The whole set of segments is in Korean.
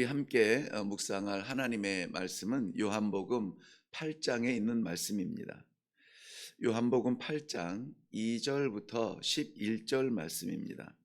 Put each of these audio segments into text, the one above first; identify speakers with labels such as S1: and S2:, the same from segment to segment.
S1: 함께 묵상할 하나님의 말씀은 요한복음 8장에 있는 말씀입니다. 요한복음 8장 2절부터 11절 말씀입니다.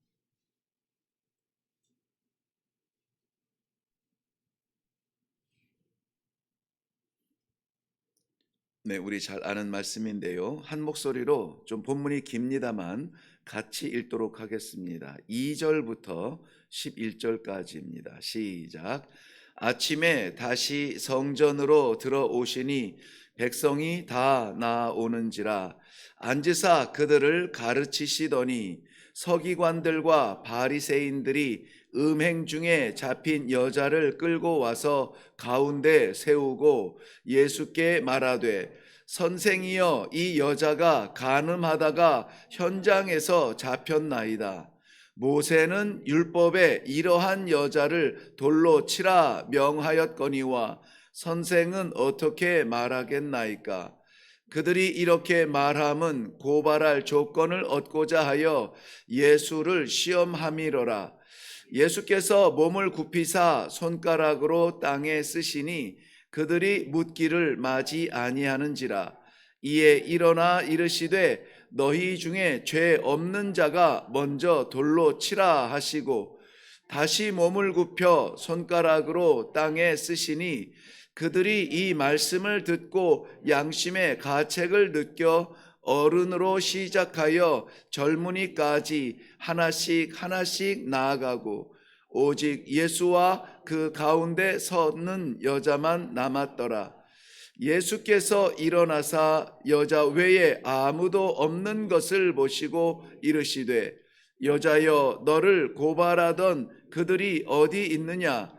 S1: 네, 우리 잘 아는 말씀인데요. 한 목소리로 좀 본문이 깁니다만 같이 읽도록 하겠습니다. 2절부터 11절까지입니다. 시작. 아침에 다시 성전으로 들어오시니 백성이 다 나오는지라 앉으사 그들을 가르치시더니 서기관들과 바리새인들이 음행 중에 잡힌 여자를 끌고 와서 가운데 세우고 예수께 말하되 선생이여 이 여자가 간음하다가 현장에서 잡혔나이다. 모세는 율법에 이러한 여자를 돌로 치라 명하였거니와 선생은 어떻게 말하겠나이까? 그들이 이렇게 말함은 고발할 조건을 얻고자 하여 예수를 시험함이로라. 예수께서 몸을 굽히사 손가락으로 땅에 쓰시니 그들이 묻기를 마지 아니하는지라. 이에 일어나 이르시되 너희 중에 죄 없는 자가 먼저 돌로 치라 하시고 다시 몸을 굽혀 손가락으로 땅에 쓰시니 그들이 이 말씀을 듣고 양심의 가책을 느껴 어른으로 시작하여 젊은이까지 하나씩 하나씩 나아가고 오직 예수와 그 가운데 서는 여자만 남았더라. 예수께서 일어나사 여자 외에 아무도 없는 것을 보시고 이르시되 여자여 너를 고발하던 그들이 어디 있느냐?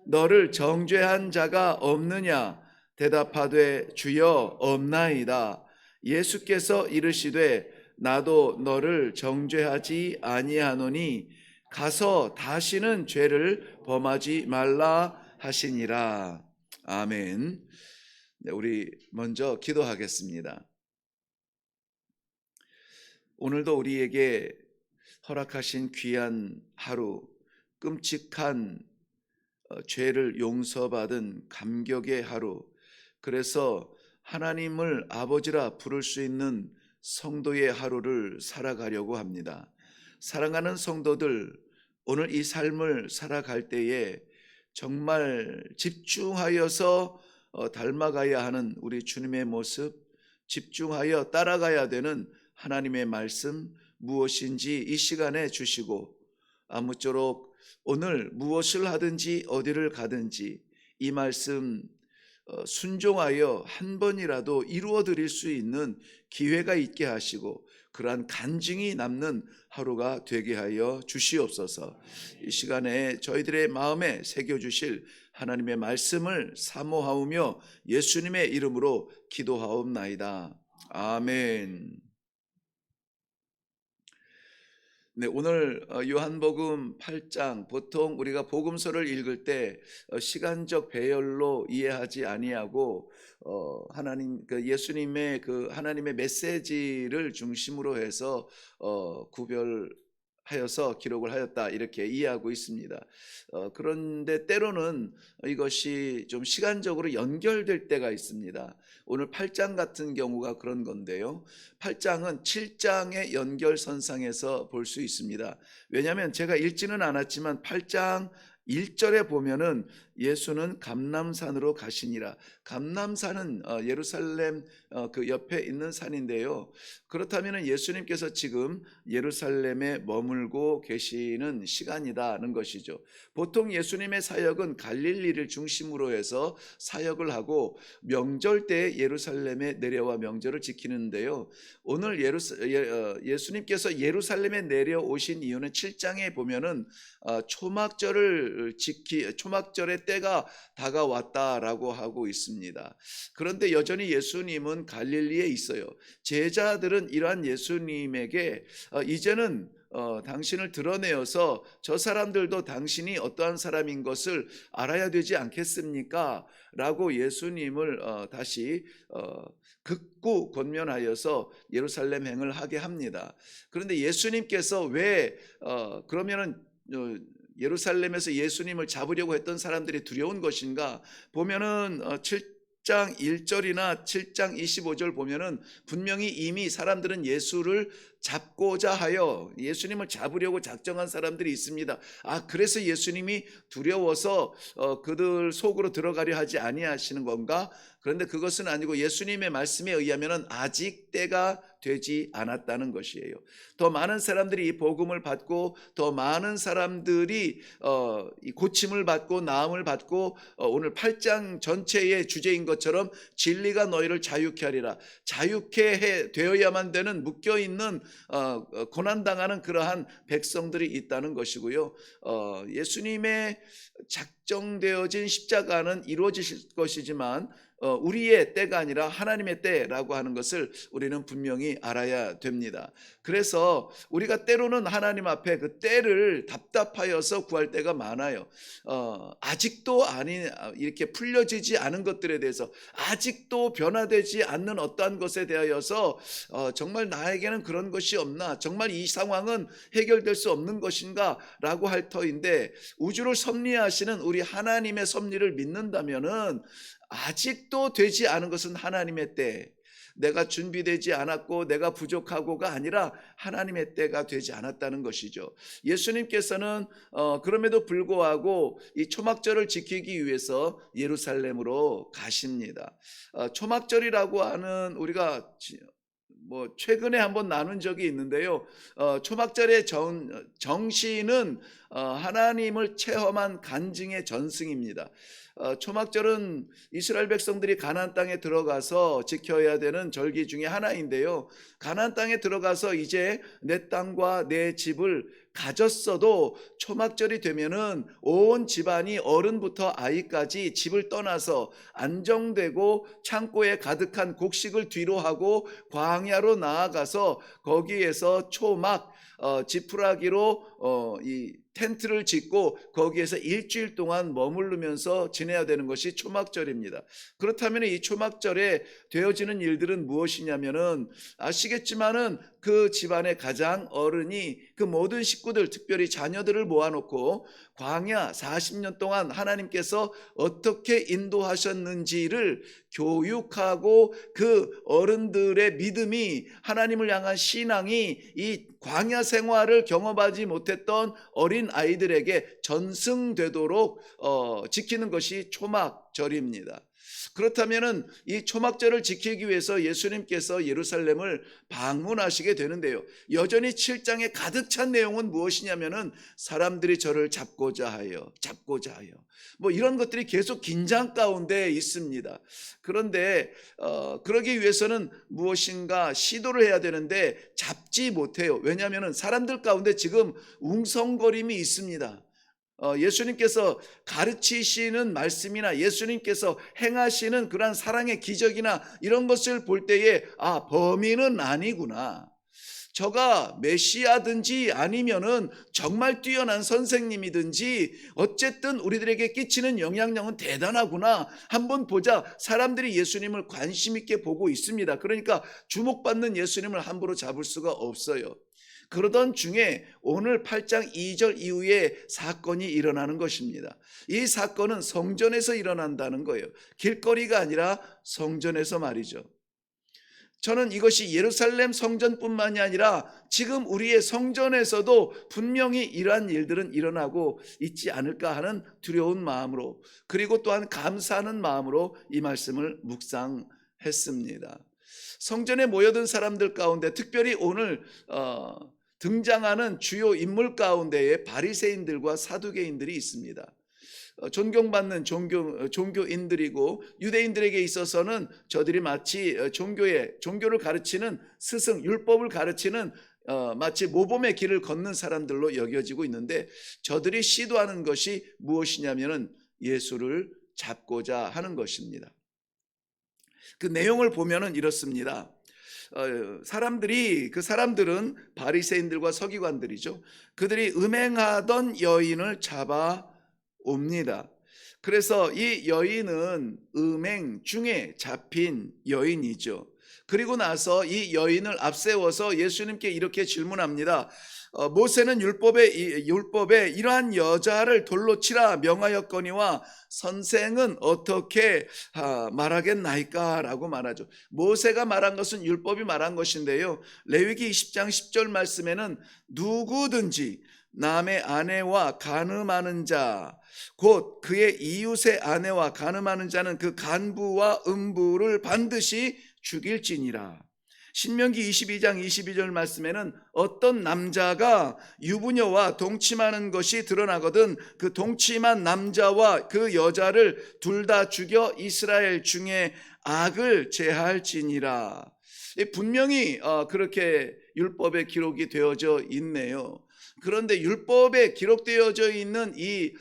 S1: 너를 정죄한 자가 없느냐? 대답하되 주여 없나이다. 예수께서 이르시되 나도 너를 정죄하지 아니하노니 가서 다시는 죄를 범하지 말라 하시니라. 아멘. 네, 우리 먼저 기도하겠습니다. 오늘도 우리에게 허락하신 귀한 하루, 끔찍한 죄를 용서받은 감격의 하루, 그래서 하나님을 아버지라 부를 수 있는 성도의 하루를 살아가려고 합니다. 사랑하는 성도들, 오늘 이 삶을 살아갈 때에 정말 집중하여서 닮아가야 하는 우리 주님의 모습, 집중하여 따라가야 되는 하나님의 말씀 무엇인지 이 시간에 주시고, 아무쪼록 오늘 무엇을 하든지 어디를 가든지 이 말씀 순종하여 한 번이라도 이루어 드릴 수 있는 기회가 있게 하시고 그러한 간증이 남는 하루가 되게 하여 주시옵소서. 이 시간에 저희들의 마음에 새겨주실 하나님의 말씀을 사모하오며 예수님의 이름으로 기도하옵나이다. 아멘. 네, 오늘 요한복음 8장, 보통 우리가 복음서를 읽을 때 시간적 배열로 이해하지 아니하고 하나님 예수님의 그 하나님의 메시지를 중심으로 해서 구별하여서 기록을 하였다, 이렇게 이해하고 있습니다. 그런데 때로는 이것이 좀 시간적으로 연결될 때가 있습니다. 오늘 8장 같은 경우가 그런 건데요. 8장은 7장의 연결선상에서 볼 수 있습니다. 왜냐하면 제가 읽지는 않았지만 8장 1절에 보면은 예수는 감람산으로 가시니라. 감람산은 예루살렘 그 옆에 있는 산인데요. 그렇다면 예수님께서 지금 예루살렘에 머물고 계시는 시간이다는 것이죠. 보통 예수님의 사역은 갈릴리를 중심으로 해서 사역을 하고 명절 때 예루살렘에 내려와 명절을 지키는데요. 오늘 예수님께서 예루살렘에 내려오신 이유는 7장에 보면은 초막절의 때가 다가왔다라고 하고 있습니다. 그런데 여전히 예수님은 갈릴리에 있어요. 제자들은 이러한 예수님에게 이제는 당신을 드러내어서 저 사람들도 당신이 어떠한 사람인 것을 알아야 되지 않겠습니까? 라고 예수님을 다시 극구 권면하여서 예루살렘행을 하게 합니다. 그런데 예수님께서 왜 그러면은 예루살렘에서 예수님을 잡으려고 했던 사람들이 두려운 것인가? 보면은 7장 1절이나 7장 25절 보면은 분명히 이미 사람들은 예수를 잡고자 하여 예수님을 잡으려고 작정한 사람들이 있습니다. 그래서 예수님이 두려워서 그들 속으로 들어가려 하지 아니하시는 건가? 그런데 그것은 아니고 예수님의 말씀에 의하면 아직 때가 되지 않았다는 것이에요. 더 많은 사람들이 이 복음을 받고 더 많은 사람들이 이 고침을 받고 나음을 받고 오늘 8장 전체의 주제인 것처럼 진리가 너희를 자유케 하리라. 자유케 되어야만 되는 묶여있는 고난당하는 그러한 백성들이 있다는 것이고요. 예수님의 작정되어진 십자가는 이루어질 것이지만 우리의 때가 아니라 하나님의 때라고 하는 것을 우리는 분명히 알아야 됩니다. 그래서 우리가 때로는 하나님 앞에 그 때를 답답하여서 구할 때가 많아요. 아직도 이렇게 풀려지지 않은 것들에 대해서, 아직도 변화되지 않는 어떠한 것에 대하여서 정말 나에게는 그런 것이 없나, 정말 이 상황은 해결될 수 없는 것인가 라고 할 터인데, 우주를 섭리하시는 우리 하나님의 섭리를 믿는다면은 아직도 되지 않은 것은 하나님의 때, 내가 준비되지 않았고 내가 부족하고가 아니라 하나님의 때가 되지 않았다는 것이죠. 예수님께서는 그럼에도 불구하고 이 초막절을 지키기 위해서 예루살렘으로 가십니다. 초막절이라고 하는, 우리가 최근에 한번 나눈 적이 있는데요. 초막절의 정신은 하나님을 체험한 간증의 전승입니다. 초막절은 이스라엘 백성들이 가나안 땅에 들어가서 지켜야 되는 절기 중에 하나인데요. 가나안 땅에 들어가서 이제 내 땅과 내 집을 가졌어도 초막절이 되면은 온 집안이 어른부터 아이까지 집을 떠나서 안정되고 창고에 가득한 곡식을 뒤로 하고 광야로 나아가서 거기에서 초막 지푸라기로 이 텐트를 짓고 거기에서 일주일 동안 머무르면서 지내야 되는 것이 초막절입니다. 그렇다면 이 초막절에 되어지는 일들은 무엇이냐면은 아시겠지만은 그 집안의 가장 어른이 그 모든 식구들, 특별히 자녀들을 모아놓고 광야 40년 동안 하나님께서 어떻게 인도하셨는지를 교육하고 그 어른들의 믿음이, 하나님을 향한 신앙이 이 광야 생활을 경험하지 못했던 어린 아이들에게 전승되도록 지키는 것이 초막절입니다. 그렇다면은 이 초막절을 지키기 위해서 예수님께서 예루살렘을 방문하시게 되는데요. 여전히 7장에 가득 찬 내용은 무엇이냐면은 사람들이 저를 잡고자 하여 이런 것들이 계속 긴장 가운데 있습니다. 그런데 그러기 위해서는 무엇인가 시도를 해야 되는데 잡지 못해요. 왜냐하면 사람들 가운데 지금 웅성거림이 있습니다. 예수님께서 가르치시는 말씀이나 예수님께서 행하시는 그러한 사랑의 기적이나 이런 것을 볼 때에 범인은 아니구나, 저가 메시아든지 아니면은 정말 뛰어난 선생님이든지 어쨌든 우리들에게 끼치는 영향력은 대단하구나, 한번 보자. 사람들이 예수님을 관심 있게 보고 있습니다. 그러니까 주목받는 예수님을 함부로 잡을 수가 없어요. 그러던 중에 오늘 8장 2절 이후에 사건이 일어나는 것입니다. 이 사건은 성전에서 일어난다는 거예요. 길거리가 아니라 성전에서 말이죠. 저는 이것이 예루살렘 성전뿐만이 아니라 지금 우리의 성전에서도 분명히 이러한 일들은 일어나고 있지 않을까 하는 두려운 마음으로, 그리고 또한 감사하는 마음으로 이 말씀을 묵상했습니다. 성전에 모여든 사람들 가운데 특별히 오늘 등장하는 주요 인물 가운데에 바리새인들과 사두개인들이 있습니다. 존경받는 종교인들이고 유대인들에게 있어서는 저들이 마치 종교를 가르치는 스승, 율법을 가르치는 마치 모범의 길을 걷는 사람들로 여겨지고 있는데, 저들이 시도하는 것이 무엇이냐면은 예수를 잡고자 하는 것입니다. 그 내용을 보면은 이렇습니다. 그 사람들은 바리새인들과 서기관들이죠. 그들이 음행하던 여인을 잡아 옵니다. 그래서 이 여인은 음행 중에 잡힌 여인이죠. 그리고 나서 이 여인을 앞세워서 예수님께 이렇게 질문합니다. 모세는 율법에 이러한 여자를 돌로 치라 명하였거니와 선생은 어떻게 말하겠나이까라고 말하죠. 모세가 말한 것은 율법이 말한 것인데요. 레위기 20장 10절 말씀에는 누구든지 남의 아내와 간음하는 자, 곧 그의 이웃의 아내와 간음하는 자는 그 간부와 음부를 반드시 죽일지니라. 신명기 22장 22절 말씀에는 어떤 남자가 유부녀와 동침하는 것이 드러나거든 그 동침한 남자와 그 여자를 둘 다 죽여 이스라엘 중에 악을 제할지니라. 분명히 그렇게 율법에 기록이 되어져 있네요. 그런데 율법에 기록되어져 있는 이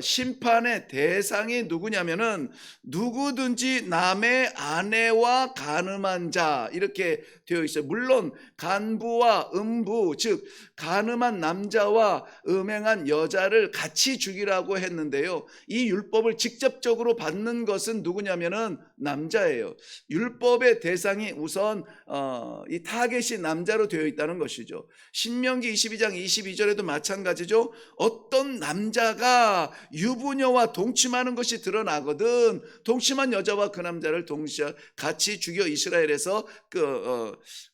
S1: 심판의 대상이 누구냐면은 누구든지 남의 아내와 간음한 자 이렇게 되어 있어요. 물론 간부와 음부, 즉 간음한 남자와 음행한 여자를 같이 죽이라고 했는데요. 이 율법을 직접적으로 받는 것은 누구냐면은 남자예요. 율법의 대상이 우선 이 타겟이 남자로 되어 있다는 것이죠. 신명기 22장 22절에도 마찬가지죠. 어떤 남자가 유부녀와 동침하는 것이 드러나거든 동침한 여자와 그 남자를 동시에 같이 죽여 이스라엘에서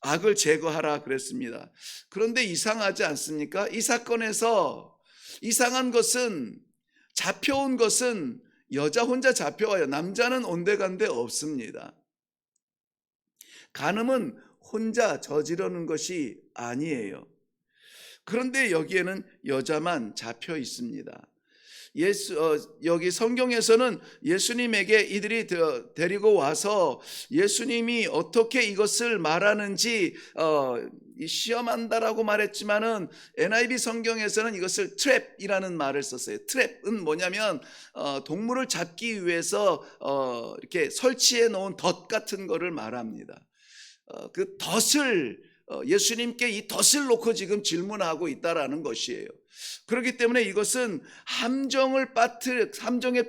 S1: 악을 제거하라 그랬습니다. 그런데 이상하지 않습니까? 이 사건에서 이상한 것은 잡혀온 것은 여자 혼자 잡혀와요. 남자는 온데간데 없습니다. 간음은 혼자 저지르는 것이 아니에요. 그런데 여기에는 여자만 잡혀 있습니다. 여기 성경에서는 예수님에게 이들이 데리고 와서 예수님이 어떻게 이것을 말하는지 시험한다라고 말했지만은 NIV 성경에서는 이것을 트랩이라는 말을 썼어요. 트랩은 뭐냐면 동물을 잡기 위해서 이렇게 설치해 놓은 덫 같은 거를 말합니다. 그 덫을 예수님께 이 덫을 놓고 지금 질문하고 있다라는 것이에요. 그렇기 때문에 이것은 함정에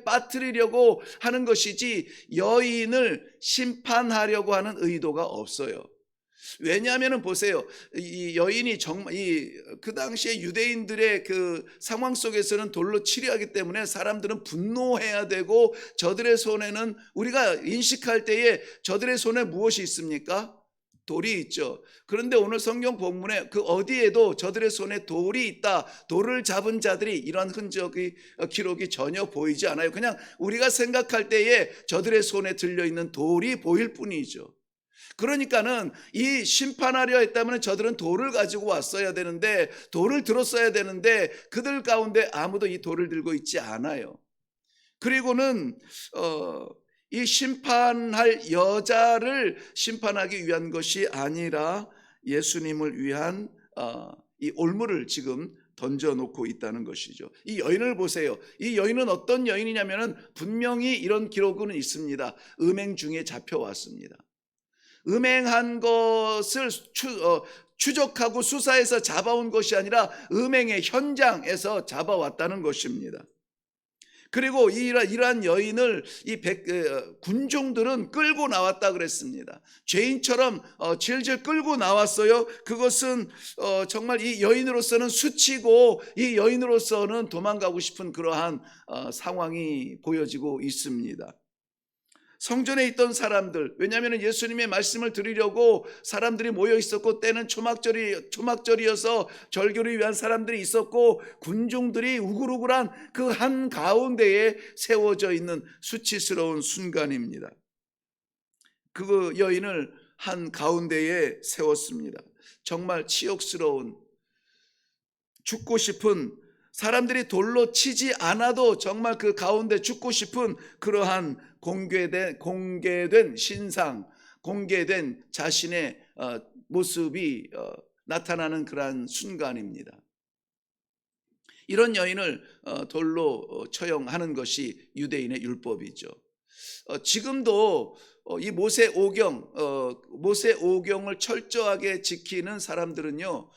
S1: 빠뜨리려고 하는 것이지 여인을 심판하려고 하는 의도가 없어요. 왜냐하면 보세요. 이 여인이 정말 그 당시에 유대인들의 그 상황 속에서는 돌로 치려 하기 때문에 사람들은 분노해야 되고 저들의 손에는 우리가 인식할 때에 저들의 손에 무엇이 있습니까? 돌이 있죠. 그런데 오늘 성경 본문에 그 어디에도 저들의 손에 돌이 있다, 돌을 잡은 자들이 이런 흔적이 기록이 전혀 보이지 않아요. 그냥 우리가 생각할 때에 저들의 손에 들려있는 돌이 보일 뿐이죠. 그러니까는 이 심판하려 했다면 저들은 돌을 가지고 왔어야 되는데 돌을 들었어야 되는데 그들 가운데 아무도 이 돌을 들고 있지 않아요. 그리고는 이 심판할 여자를 심판하기 위한 것이 아니라 예수님을 위한 이 올무를 지금 던져놓고 있다는 것이죠. 이 여인을 보세요. 이 여인은 어떤 여인이냐면은 분명히 이런 기록은 있습니다. 음행 중에 잡혀왔습니다. 음행한 것을 추적하고 수사해서 잡아온 것이 아니라 음행의 현장에서 잡아왔다는 것입니다. 그리고 이러한 여인을 군중들은 끌고 나왔다 그랬습니다. 죄인처럼 질질 끌고 나왔어요. 그것은 정말 이 여인으로서는 수치고 이 여인으로서는 도망가고 싶은 그러한 상황이 보여지고 있습니다. 성전에 있던 사람들, 왜냐하면 예수님의 말씀을 드리려고 사람들이 모여 있었고 때는 초막절이어서 절교를 위한 사람들이 있었고 군중들이 우글우글한 그 한 가운데에 세워져 있는 수치스러운 순간입니다. 그 여인을 한 가운데에 세웠습니다. 정말 치욕스러운, 죽고 싶은, 사람들이 돌로 치지 않아도 정말 그 가운데 죽고 싶은 그러한 공개된 신상, 공개된 자신의 모습이 나타나는 그러한 순간입니다. 이런 여인을 돌로 처형하는 것이 유대인의 율법이죠. 지금도 이 모세 오경을 철저하게 지키는 사람들은요,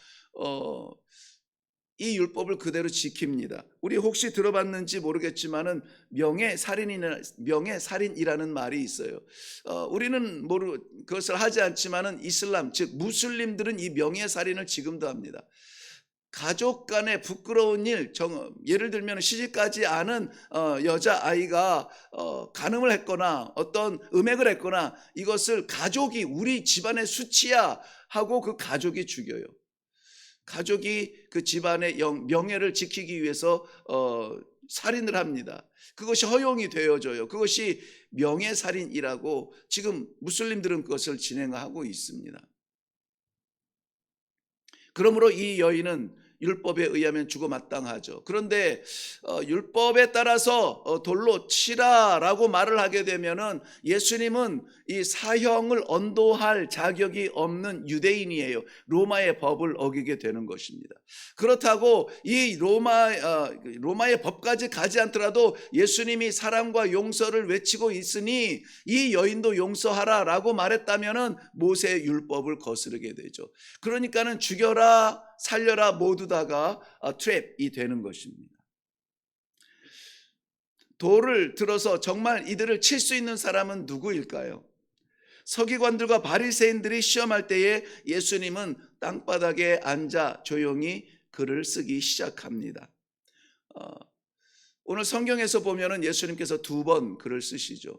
S1: 이 율법을 그대로 지킵니다. 우리 혹시 들어봤는지 모르겠지만은 명예살인이라는 말이 있어요. 우리는 그것을 하지 않지만은 이슬람, 즉 무슬림들은 이 명예살인을 지금도 합니다. 가족 간의 부끄러운 일, 예를 들면 시집가지 않은 여자아이가 간음을 했거나 어떤 음행을 했거나 이것을 가족이 우리 집안의 수치야 하고 그 가족이 죽여요. 가족이 그 집안의 명예를 지키기 위해서 살인을 합니다. 그것이 허용이 되어져요. 그것이 명예살인이라고 지금 무슬림들은 그것을 진행하고 있습니다. 그러므로 이 여인은 율법에 의하면 죽어 마땅하죠. 그런데 율법에 따라서 돌로 치라라고 말을 하게 되면은 예수님은 이 사형을 언도할 자격이 없는 유대인이에요. 로마의 법을 어기게 되는 것입니다. 그렇다고 이 로마의 법까지 가지 않더라도 예수님이 사랑과 용서를 외치고 있으니 이 여인도 용서하라라고 말했다면은 모세의 율법을 거스르게 되죠. 그러니까는 죽여라 살려라 모두 다가 트랩이 되는 것입니다. 돌을 들어서 정말 이들을 칠 수 있는 사람은 누구일까요? 서기관들과 바리새인들이 시험할 때에 예수님은 땅바닥에 앉아 조용히 글을 쓰기 시작합니다. 오늘 성경에서 보면은 예수님께서 2번 글을 쓰시죠.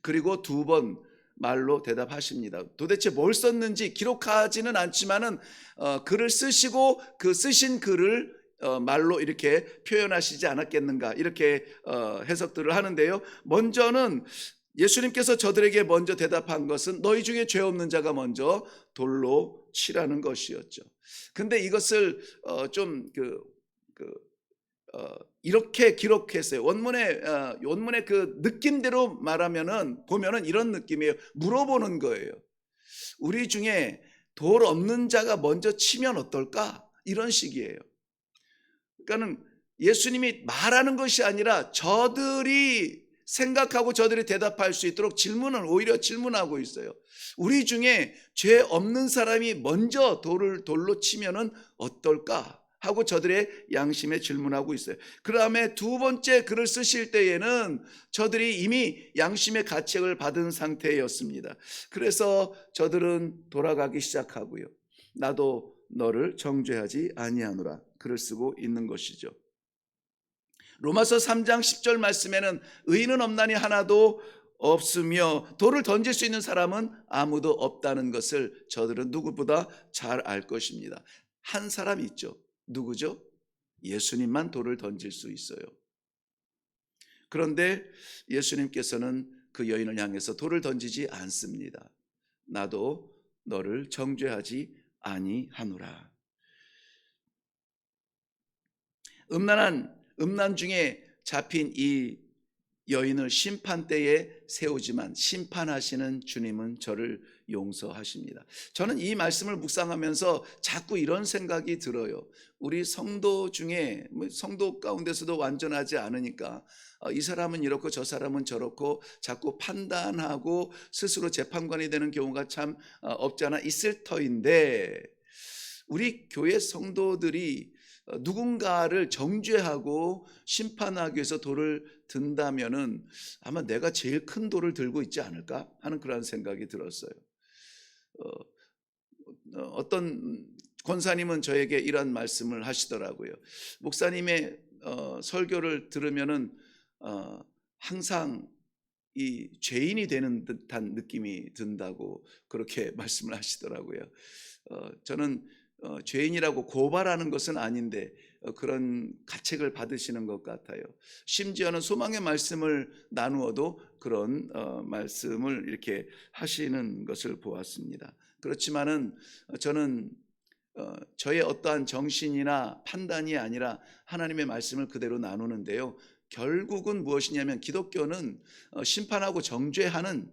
S1: 그리고 2번 말로 대답하십니다. 도대체 뭘 썼는지 기록하지는 않지만은 글을 쓰시고 그 쓰신 글을 말로 이렇게 표현하시지 않았겠는가 이렇게 해석들을 하는데요. 먼저는 예수님께서 저들에게 먼저 대답한 것은 너희 중에 죄 없는 자가 먼저 돌로 치라는 것이었죠. 근데 이것을 이렇게 기록했어요. 원문의 그 느낌대로 보면은 이런 느낌이에요. 물어보는 거예요. 우리 중에 돌 없는 자가 먼저 치면 어떨까? 이런 식이에요. 그러니까는 예수님이 말하는 것이 아니라 저들이 생각하고 저들이 대답할 수 있도록 오히려 질문하고 있어요. 우리 중에 죄 없는 사람이 먼저 돌로 치면은 어떨까? 하고 저들의 양심에 질문하고 있어요. 그 다음에 2번째 글을 쓰실 때에는 저들이 이미 양심의 가책을 받은 상태였습니다. 그래서 저들은 돌아가기 시작하고요. 나도 너를 정죄하지 아니하노라 글을 쓰고 있는 것이죠. 로마서 3장 10절 말씀에는 의인은 없나니 하나도 없으며 돌을 던질 수 있는 사람은 아무도 없다는 것을 저들은 누구보다 잘 알 것입니다. 한 사람이 있죠. 누구죠? 예수님만 돌을 던질 수 있어요. 그런데 예수님께서는 그 여인을 향해서 돌을 던지지 않습니다. 나도 너를 정죄하지 아니하노라. 음란 중에 잡힌 이 여인을 심판대에 세우지만 심판하시는 주님은 저를 용서하십니다. 저는 이 말씀을 묵상하면서 자꾸 이런 생각이 들어요. 우리 성도 중에 성도 가운데서도 완전하지 않으니까 이 사람은 이렇고 저 사람은 저렇고 자꾸 판단하고 스스로 재판관이 되는 경우가 참 없지 않아 있을 터인데 우리 교회 성도들이 누군가를 정죄하고 심판하기 위해서 돌을 든다면은 아마 내가 제일 큰 돌을 들고 있지 않을까 하는 그런 생각이 들었어요. 어떤 권사님은 저에게 이런 말씀을 하시더라고요. 목사님의 설교를 들으면은 항상 이 죄인이 되는 듯한 느낌이 든다고 그렇게 말씀을 하시더라고요. 저는 죄인이라고 고발하는 것은 아닌데 그런 가책을 받으시는 것 같아요. 심지어는 소망의 말씀을 나누어도 그런 말씀을 이렇게 하시는 것을 보았습니다. 그렇지만은 저는 저의 어떠한 정신이나 판단이 아니라 하나님의 말씀을 그대로 나누는데요. 결국은 무엇이냐면 기독교는 심판하고 정죄하는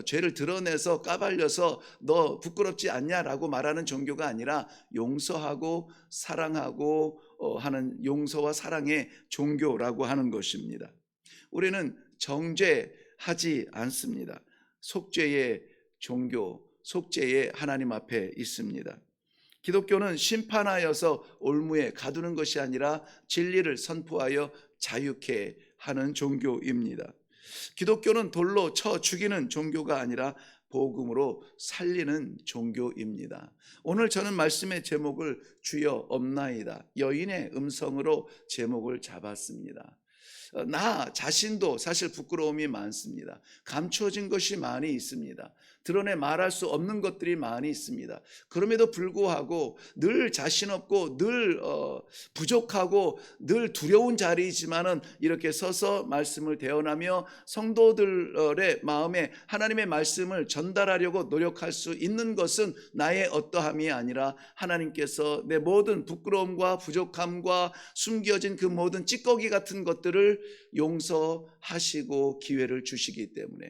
S1: 죄를 드러내서 까발려서 너 부끄럽지 않냐라고 말하는 종교가 아니라 용서하고 사랑하고 하는 용서와 사랑의 종교라고 하는 것입니다. 우리는 정죄하지 않습니다. 속죄의 종교, 속죄의 하나님 앞에 있습니다. 기독교는 심판하여서 올무에 가두는 것이 아니라 진리를 선포하여 자유케 하는 종교입니다. 기독교는 돌로 쳐 죽이는 종교가 아니라 복음으로 살리는 종교입니다. 오늘 저는 말씀의 제목을 주여 없나이다, 여인의 음성으로 제목을 잡았습니다. 나 자신도 사실 부끄러움이 많습니다. 감춰진 것이 많이 있습니다. 드러내 말할 수 없는 것들이 많이 있습니다. 그럼에도 불구하고 늘 자신 없고 늘 부족하고 늘 두려운 자리이지만은 이렇게 서서 말씀을 대언하며 성도들의 마음에 하나님의 말씀을 전달하려고 노력할 수 있는 것은 나의 어떠함이 아니라 하나님께서 내 모든 부끄러움과 부족함과 숨겨진 그 모든 찌꺼기 같은 것들을 용서하시고 기회를 주시기 때문에,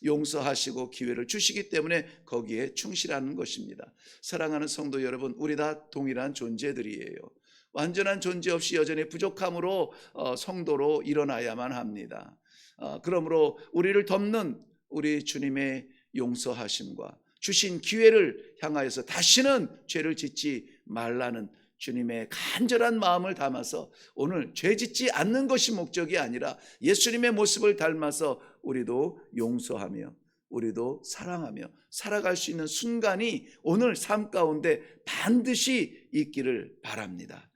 S1: 용서하시고 기회를 주시기 때문에 거기에 충실하는 것입니다. 사랑하는 성도 여러분, 우리 다 동일한 존재들이에요. 완전한 존재 없이 여전히 부족함으로 성도로 일어나야만 합니다. 그러므로 우리를 덮는 우리 주님의 용서하심과 주신 기회를 향하여서 다시는 죄를 짓지 말라는 주님의 간절한 마음을 담아서 오늘 죄 짓지 않는 것이 목적이 아니라 예수님의 모습을 닮아서 우리도 용서하며 우리도 사랑하며 살아갈 수 있는 순간이 오늘 삶 가운데 반드시 있기를 바랍니다.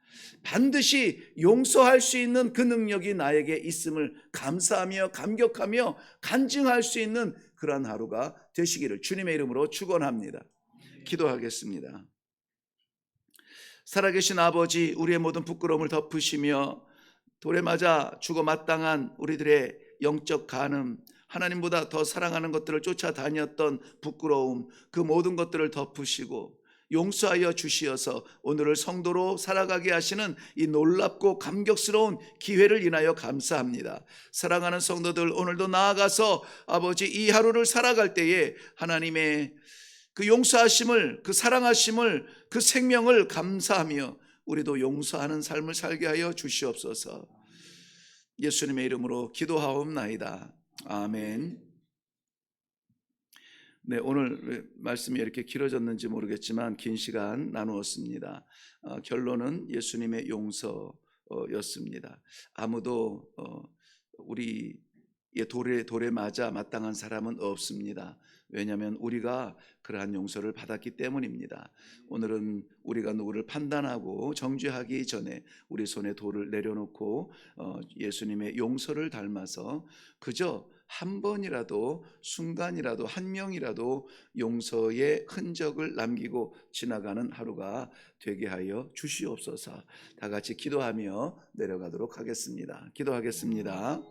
S1: 반드시 용서할 수 있는 그 능력이 나에게 있음을 감사하며 감격하며 간증할 수 있는 그러한 하루가 되시기를 주님의 이름으로 축원합니다. 기도하겠습니다. 살아계신 아버지, 우리의 모든 부끄러움을 덮으시며 돌에 맞아 죽어 마땅한 우리들의 영적 간음, 하나님보다 더 사랑하는 것들을 쫓아다녔던 부끄러움, 그 모든 것들을 덮으시고 용서하여 주시어서 오늘을 성도로 살아가게 하시는 이 놀랍고 감격스러운 기회를 인하여 감사합니다. 사랑하는 성도들, 오늘도 나아가서 아버지 이 하루를 살아갈 때에 하나님의 그 용서하심을, 그 사랑하심을, 그 생명을 감사하며 우리도 용서하는 삶을 살게 하여 주시옵소서. 예수님의 이름으로 기도하옵나이다. 아멘. 네, 오늘 말씀이 이렇게 길어졌는지 모르겠지만 긴 시간 나누었습니다. 결론은 예수님의 용서였습니다. 아무도 우리의 돌에 맞아 마땅한 사람은 없습니다. 왜냐하면 우리가 그러한 용서를 받았기 때문입니다. 오늘은 우리가 누구를 판단하고 정죄하기 전에 우리 손에 돌을 내려놓고 예수님의 용서를 닮아서 그저 한 번이라도, 순간이라도, 한 명이라도 용서의 흔적을 남기고 지나가는 하루가 되게 하여 주시옵소서. 다 같이 기도하며 내려가도록 하겠습니다. 기도하겠습니다.